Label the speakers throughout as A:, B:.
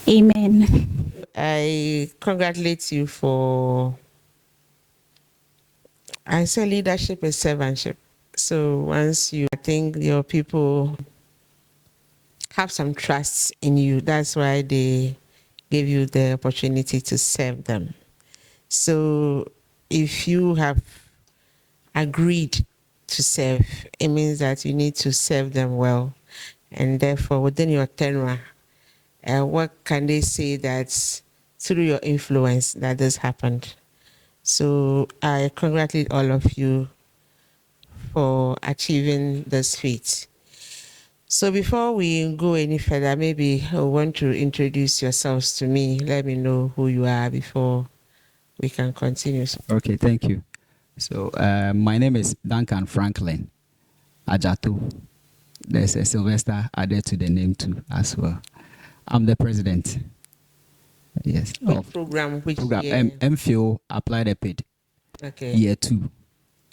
A: Amen.
B: I congratulate you for, I say leadership is servantship. So once you, I think your people have some trust in you. That's why they give you the opportunity to serve them. So if you have agreed to serve, it means that you need to serve them well. And therefore, within your tenure, what can they say that through your influence that this happened? So I congratulate all of you for achieving this feat. So before we go any further, maybe I want to introduce yourselves to me. Let me know who you are before we can continue.
C: Okay, thank you. So my name is Duncan Franklin Aziato. There's a Sylvester added to the name too as well. I'm the president. Yes.
B: Which program? Which
C: program?
B: year?
C: MPhil Applied Epid.
B: Okay.
C: Year 2.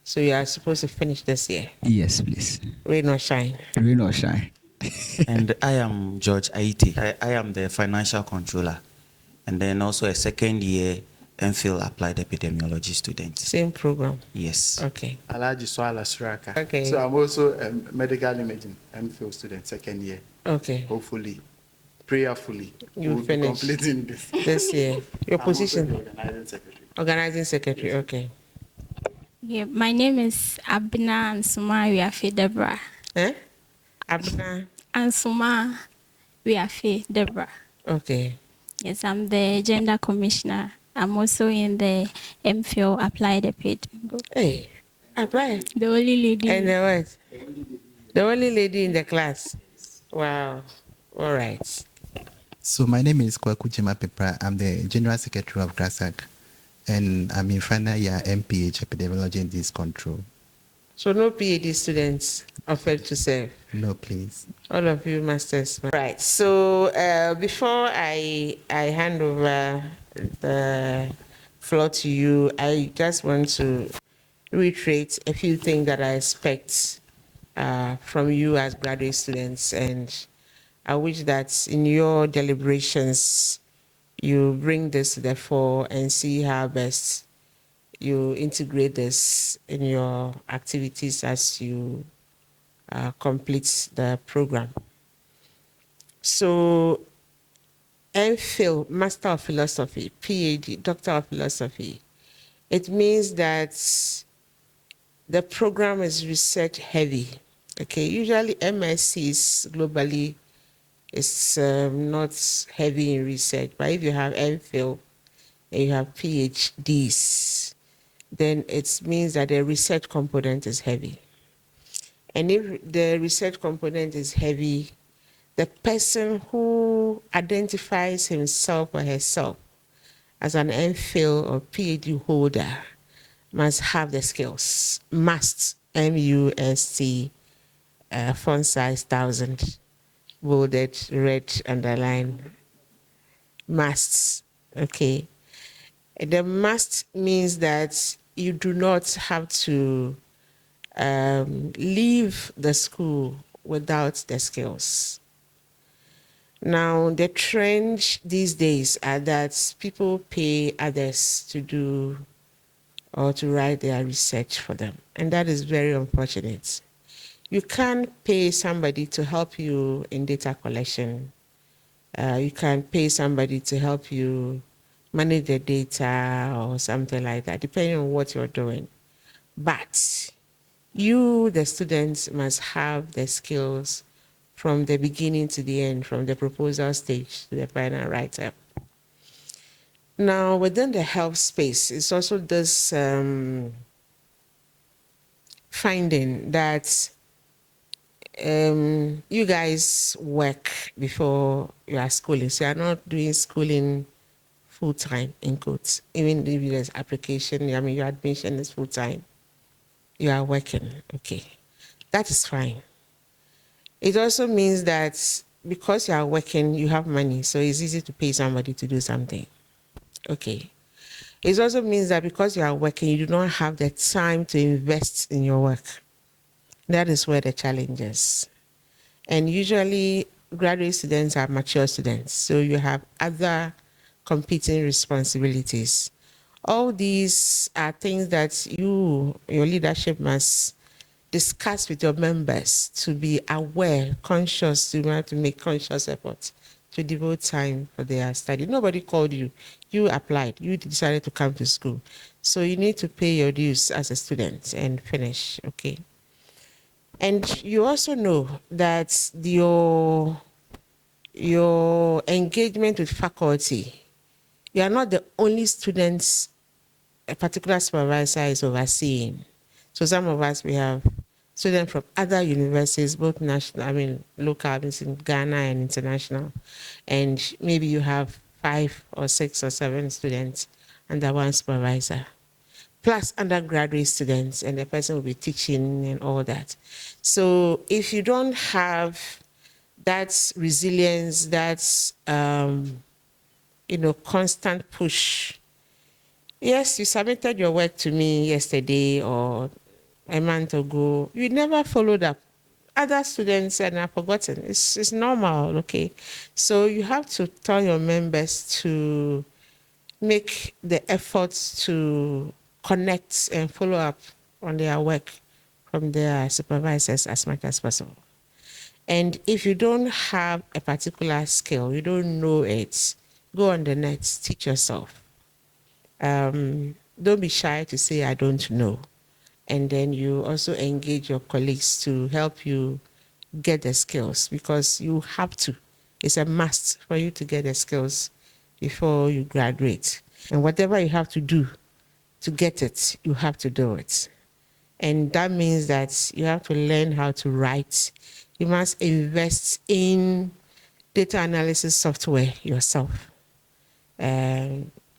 B: So you are supposed to finish this year?
C: Yes, please.
B: Rain or shine?
C: Rain or shine.
D: And I am George Aiti. I am the financial controller, and then also a second year MPhil Applied Epidemiology student.
B: Same program?
D: Yes.
B: Okay.
E: Alaji Swala Suraka.
B: Okay.
E: So I'm also a medical imaging MPhil student, second year.
B: Okay.
E: Hopefully, prayerfully,
B: you
E: we'll
B: finish
E: be completing
B: this year. Your
E: I'm
B: position?
E: also the organizing secretary.
B: Organizing secretary.
E: Yes.
B: Okay.
A: Yeah, my name is Abna Ansuma Wiafe Deborah.
B: Abna
A: Ansuma Wiafe Deborah.
B: Okay.
A: Yes, I'm the gender commissioner. I'm also in the MPhil Applied Epid.
B: Hey, apply.
A: The only lady.
B: And the what? The only lady in the class. Wow. All right.
F: So my name is Kwaku Jima Pepra. I'm the General Secretary of GRASAG, and I'm in final year MPH Epidemiology and Disease Control.
B: So no PhD students offered to serve?
F: No, please.
B: All of you masters. Right. So before I hand over the floor to you, I just want to reiterate a few things that I expect from you as graduate students, and I wish that in your deliberations you bring this to the fore and see how best you integrate this in your activities as you complete the program. So MPhil, Master of Philosophy, PhD, Doctor of Philosophy, it means that the program is research heavy. Okay, usually MSCs globally is not heavy in research, but if you have MPhil and you have PhDs, then it means that the research component is heavy. And if the research component is heavy, the person who identifies himself or herself as an MPhil or PhD holder must have the skills. Must, M-U-S-T, font size 1000, bolded, red, underlined. Must, okay. The must means that you do not have to leave the school without the skills. Now, the trend these days are that people pay others to do or to write their research for them, and that is very unfortunate. You can't pay somebody to help you in data collection. You can pay somebody to help you manage the data or something like that, depending on what you're doing. But you, the students, must have the skills from the beginning to the end, from the proposal stage to the final write-up. Now, within the health space, it's also this finding that you guys work before you are schooling. So you're not doing schooling full-time, in quotes. Even if there's application, I mean, your admission is full-time. You are working, okay. That is fine. It also means that because you are working, you have money, so it's easy to pay somebody to do something. Okay. It also means that because you are working, you do not have the time to invest in your work. That is where the challenge is. And usually graduate students are mature students, so you have other competing responsibilities. All these are things that your leadership must discuss with your members to be aware, conscious, to have to make conscious efforts to devote time for their study. Nobody called you. You applied. You decided to come to school. So you need to pay your dues as a student and finish, okay? And you also know that your engagement with faculty, you are not the only students a particular supervisor is overseeing. So some of us, we have students from other universities, both national, local, in Ghana and international. And maybe you have 5 or 6 or 7 students under one supervisor, plus undergraduate students, and the person will be teaching and all that. So if you don't have that resilience, that constant push. Yes, you submitted your work to me yesterday or a month ago. You never followed up. Other students and I've forgotten. It's normal, okay? So you have to tell your members to make the efforts to connect and follow up on their work from their supervisors as much as possible. And if you don't have a particular skill, you don't know it, go on the net, teach yourself. Don't be shy to say, I don't know. And then you also engage your colleagues to help you get the skills, because you have to. It's a must for you to get the skills before you graduate. And whatever you have to do to get it, you have to do it. And that means that you have to learn how to write. You must invest in data analysis software yourself.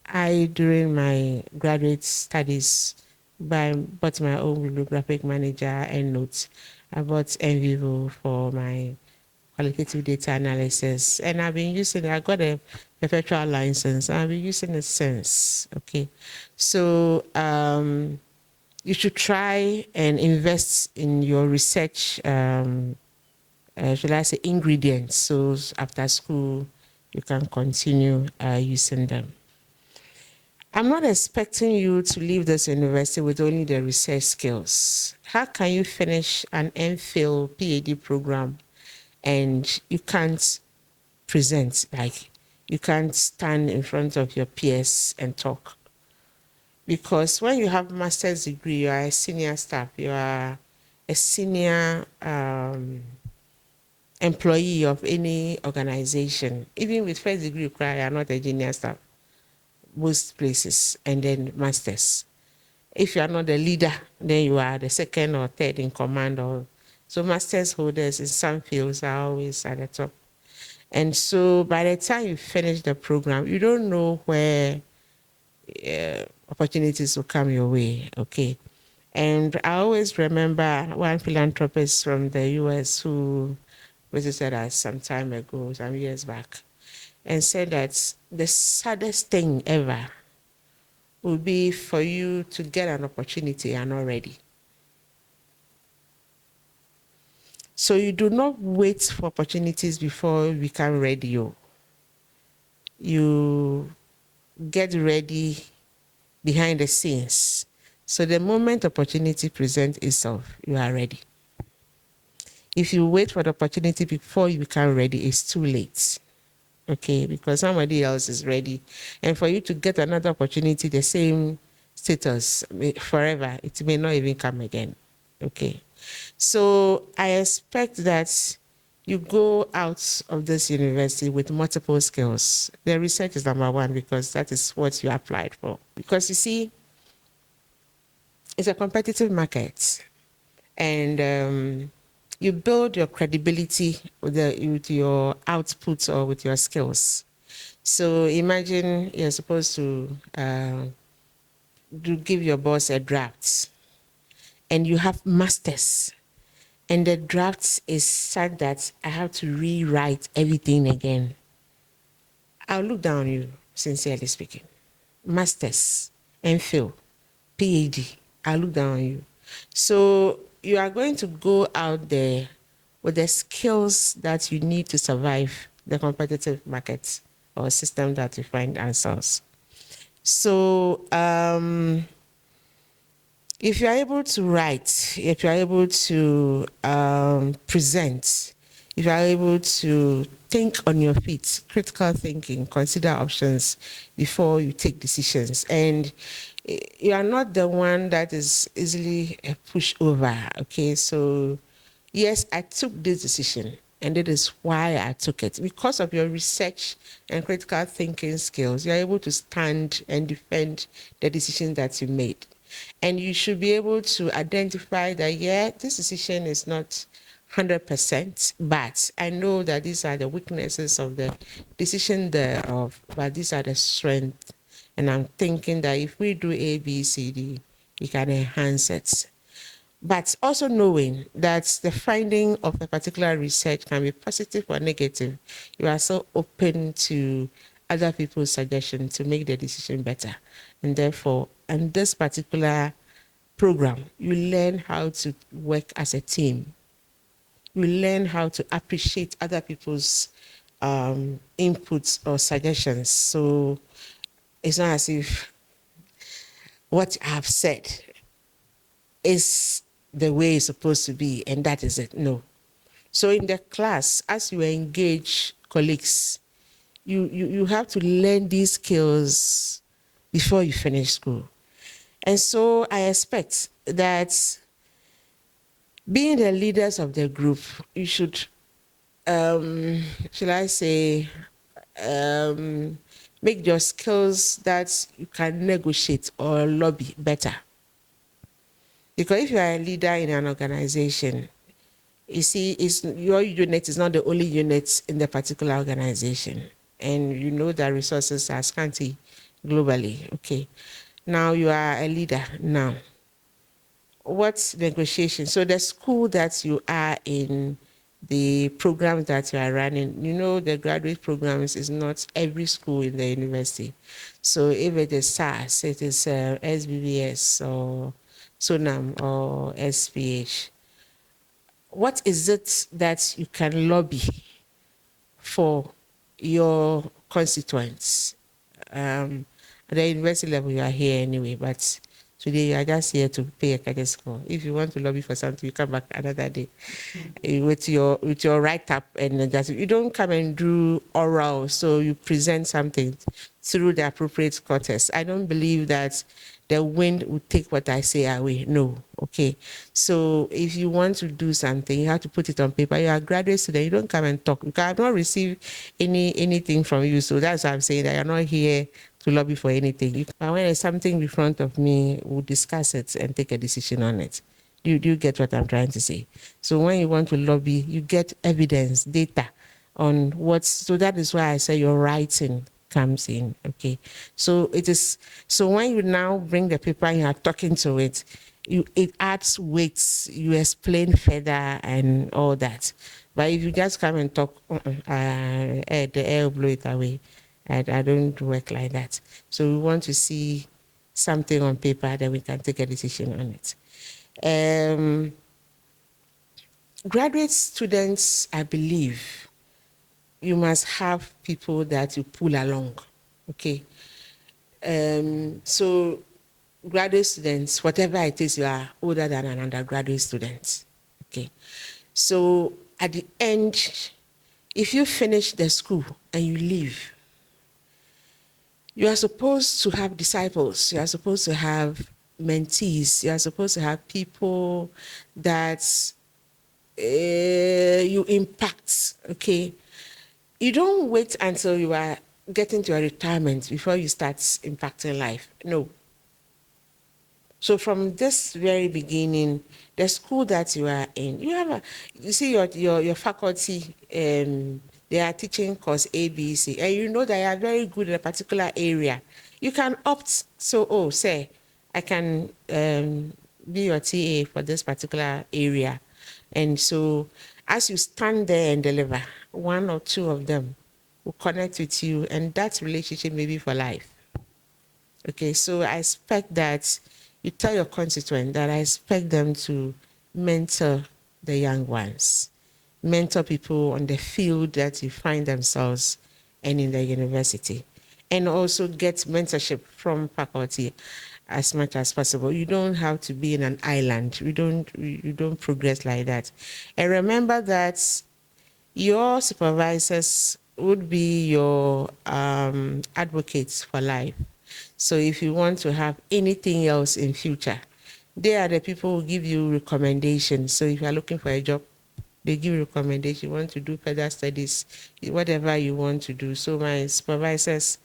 B: I, during my graduate studies, bought my own bibliographic manager and notes. I bought NVivo for my qualitative data analysis, and I've been using it. I got a perpetual license. I've been using it since. Okay, so you should try and invest in your research. Should I say ingredients? So after school, you can continue using them. I'm not expecting you to leave this university with only the research skills. How can you finish an MPhil PhD program and you can't present, like you can't stand in front of your peers and talk? Because when you have master's degree, you are a senior staff, you are a senior employee of any organization. Even with first degree, you are not a junior staff, most places, and then masters. If you are not the leader, then you are the second or third in command. So masters holders in some fields are always at the top. And so by the time you finish the program, you don't know where opportunities will come your way, okay? And I always remember one philanthropist from the US who visited us some time ago, some years back, and said that the saddest thing ever would be for you to get an opportunity and not ready. So you do not wait for opportunities before you become ready. You get ready behind the scenes. So the moment opportunity presents itself, you are ready. If you wait for the opportunity before you become ready, it's too late. Okay, because somebody else is ready. And for you to get another opportunity, the same status forever, it may not even come again. Okay. So I expect that you go out of this university with multiple skills. The research is number one, because that is what you applied for. Because you see, it's a competitive market, and you build your credibility with your output or with your skills. So imagine you're supposed to give your boss a draft, and you have masters, and the draft is such that I have to rewrite everything again. I'll look down on you, sincerely speaking. Masters, MPhil, PhD, I'll look down on you. So you are going to go out there with the skills that you need to survive the competitive market or system that we find ourselves. So if you're able to write, if you're able to present, if you're able to think on your feet, critical thinking, consider options before you take decisions, and you are not the one that is easily a pushover, okay? So yes, I took this decision, and it is why I took it. Because of your research and critical thinking skills, you're able to stand and defend the decision that you made. And you should be able to identify that, yeah, this decision is not 100%, but I know that these are the weaknesses of the decision thereof, but these are the strengths. And I'm thinking that if we do A, B, C, D, we can enhance it. But also knowing that the finding of a particular research can be positive or negative, you are so open to other people's suggestions to make the decision better. And therefore, in this particular program, you learn how to work as a team. You learn how to appreciate other people's inputs or suggestions. So it's not as if what I've said is the way it's supposed to be, and that is it. No. So in the class, as you engage colleagues, you have to learn these skills before you finish school. And so I expect that being the leaders of the group, you should, should I say, make your skills that you can negotiate or lobby better. Because if you are a leader in an organization, you see, your unit is not the only unit in the particular organization. And you know that resources are scanty globally. Okay. Now you are a leader now. What negotiation? So the school that you are in, the programs that you are running, you know, the graduate programs is not every school in the university. So if it is SARS, it is SBBS or SONAM or SPH. What is it that you can lobby for your constituents? At the university level, you are here anyway, but today you are just here to pay a credit score. If you want to lobby for something, you come back another day with your write-up, and just, you don't come and do oral, so you present something through the appropriate quarters. I don't believe that the wind will take what I say away. No, okay. So if you want to do something, you have to put it on paper. You are a graduate student, you don't come and talk. You cannot receive anything from you. So that's why I'm saying that you're not here to lobby for anything. But when there's something in front of me, we'll discuss it and take a decision on it. Do you get what I'm trying to say? So when you want to lobby, you get evidence, data on what's, so that is why I say your writing comes in, okay? So it is, so when you now bring the paper and you are talking to it, it adds weight, you explain further and all that. But if you just come and talk, the air will blow it away. I don't work like that. So we want to see something on paper that we can take a decision on it. Graduate students, I believe, you must have people that you pull along, okay? So graduate students, whatever it is, you are older than an undergraduate student, okay? So at the end, if you finish the school and you leave, you are supposed to have disciples, you are supposed to have mentees, you are supposed to have people that you impact, okay? You don't wait until you are getting to your retirement before you start impacting life. No. So from this very beginning, the school that you are in, you have you see your faculty, they are teaching course A, B, C, and you know they are very good in a particular area. You can opt, so, say, I can be your TA for this particular area. And so as you stand there and deliver, one or two of them will connect with you, and that relationship may be for life. Okay, so I expect that you tell your constituent that I expect them to mentor the young ones. mentor people on the field that you find themselves and in the university, and also get mentorship from faculty as much as possible. You don't have to be in an island. You don't progress like that. And remember that your supervisors would be your advocates for life. So if you want to have anything else in future, they are the people who give you recommendations. So if you are looking for a job, they give you recommendation. You want to do further studies, whatever you want to do. So my supervisors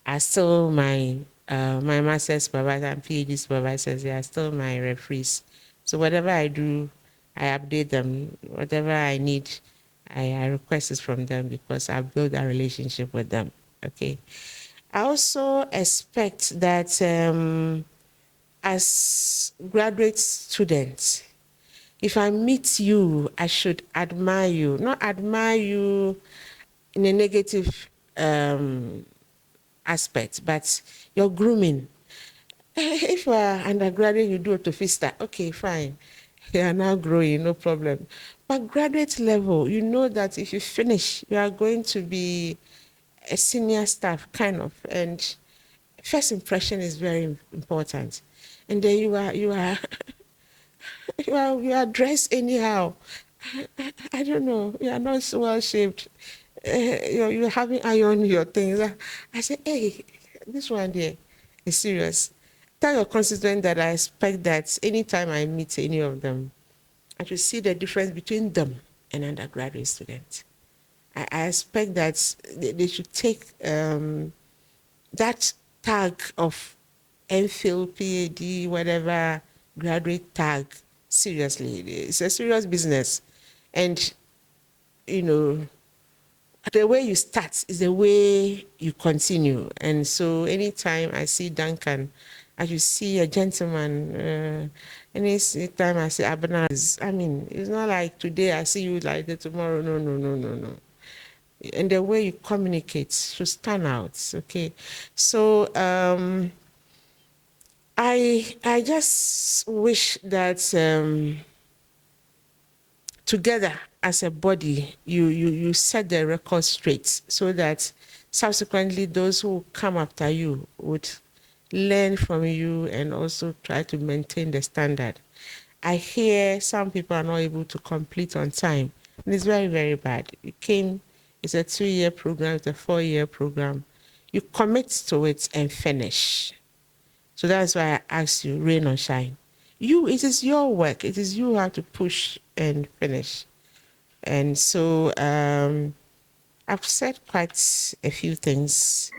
B: are still my master's supervisor and PhD supervisors. They are still my referees. So whatever I do, I update them. Whatever I need, I request it from them because I've built a relationship with them. Okay. I also expect that as graduate students, if I meet you, I should admire you. Not admire you in a negative aspect, but your grooming. If you are undergraduate, you do autofista, okay, fine. You are now growing, no problem. But graduate level, you know that if you finish, you are going to be a senior staff, kind of, and first impression is very important. And then you are you are dressed anyhow. I don't know. You are not so well shaped. You're having iron your things. I say, hey, this one there is serious. Tell your constituent that I expect that anytime I meet any of them, I should see the difference between them and undergraduate students. I expect that they should take that tag of MPhil, PhD, whatever graduate tag seriously. It's a serious business. And, you know, the way you start is the way you continue. And so anytime I see Duncan, I should see a gentleman. Anytime I see Abner, I mean, it's not like today I see you like that, tomorrow. No, no, no, no, no. And the way you communicate should stand out. Okay. So I just wish that together as a body, you set the record straight so that subsequently those who come after you would learn from you and also try to maintain the standard. I hear some people are not able to complete on time, and it's very, very bad. It's a 2-year program, it's a 4-year program. You commit to it and finish. So that's why I asked you, rain or shine. It is your work. It is you who have to push and finish. And so I've said quite a few things.